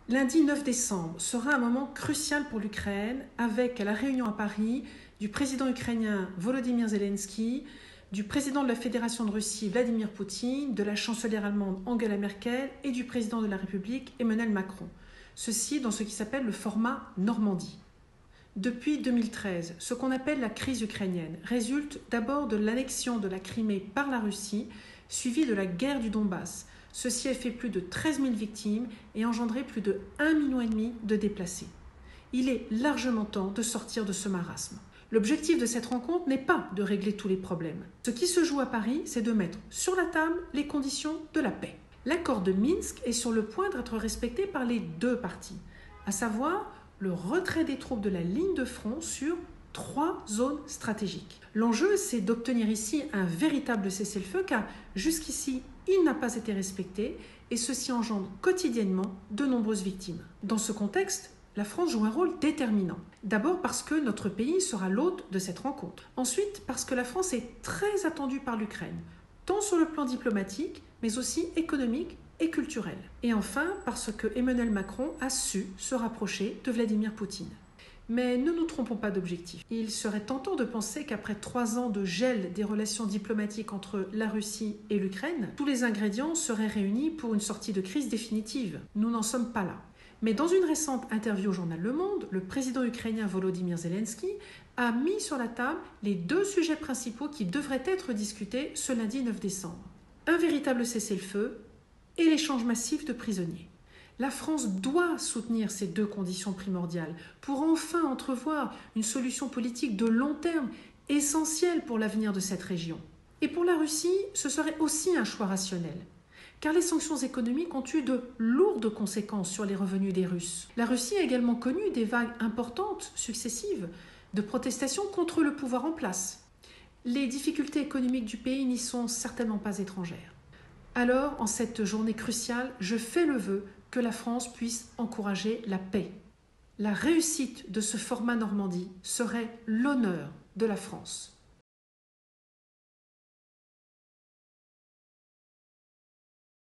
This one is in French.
Lundi 9 décembre sera un moment crucial pour l'Ukraine avec la réunion à Paris du président ukrainien Volodymyr Zelensky, du président de la Fédération de Russie Vladimir Poutine, de la chancelière allemande Angela Merkel et du président de la République Emmanuel Macron. Ceci dans ce qui s'appelle le format Normandie. Depuis 2013, ce qu'on appelle la crise ukrainienne résulte d'abord de l'annexion de la Crimée par la Russie, suivie de la guerre du Donbass. Ceci a fait plus de 13 000 victimes et engendré plus de 1,5 million de déplacés. Il est largement temps de sortir de ce marasme. L'objectif de cette rencontre n'est pas de régler tous les problèmes. Ce qui se joue à Paris, c'est de mettre sur la table les conditions de la paix. L'accord de Minsk est sur le point d'être respecté par les deux parties, à savoir le retrait des troupes de la ligne de front sur 3 zones stratégiques. L'enjeu, c'est d'obtenir ici un véritable cessez-le-feu, car jusqu'ici, il n'a pas été respecté et ceci engendre quotidiennement de nombreuses victimes. Dans ce contexte, la France joue un rôle déterminant. D'abord parce que notre pays sera l'hôte de cette rencontre. Ensuite, parce que la France est très attendue par l'Ukraine, tant sur le plan diplomatique, mais aussi économique et culturel. Et enfin, parce que Emmanuel Macron a su se rapprocher de Vladimir Poutine. Mais ne nous trompons pas d'objectif. Il serait tentant de penser qu'après 3 ans de gel des relations diplomatiques entre la Russie et l'Ukraine, tous les ingrédients seraient réunis pour une sortie de crise définitive. Nous n'en sommes pas là. Mais dans une récente interview au journal Le Monde, le président ukrainien Volodymyr Zelensky a mis sur la table les 2 sujets principaux qui devraient être discutés ce lundi 9 décembre. Un véritable cessez-le-feu et l'échange massif de prisonniers. La France doit soutenir ces 2 conditions primordiales pour enfin entrevoir une solution politique de long terme essentielle pour l'avenir de cette région. Et pour la Russie, ce serait aussi un choix rationnel, car les sanctions économiques ont eu de lourdes conséquences sur les revenus des Russes. La Russie a également connu des vagues importantes, successives, de protestations contre le pouvoir en place. Les difficultés économiques du pays n'y sont certainement pas étrangères. Alors, en cette journée cruciale, je fais le vœu que la France puisse encourager la paix. La réussite de ce format Normandie serait l'honneur de la France.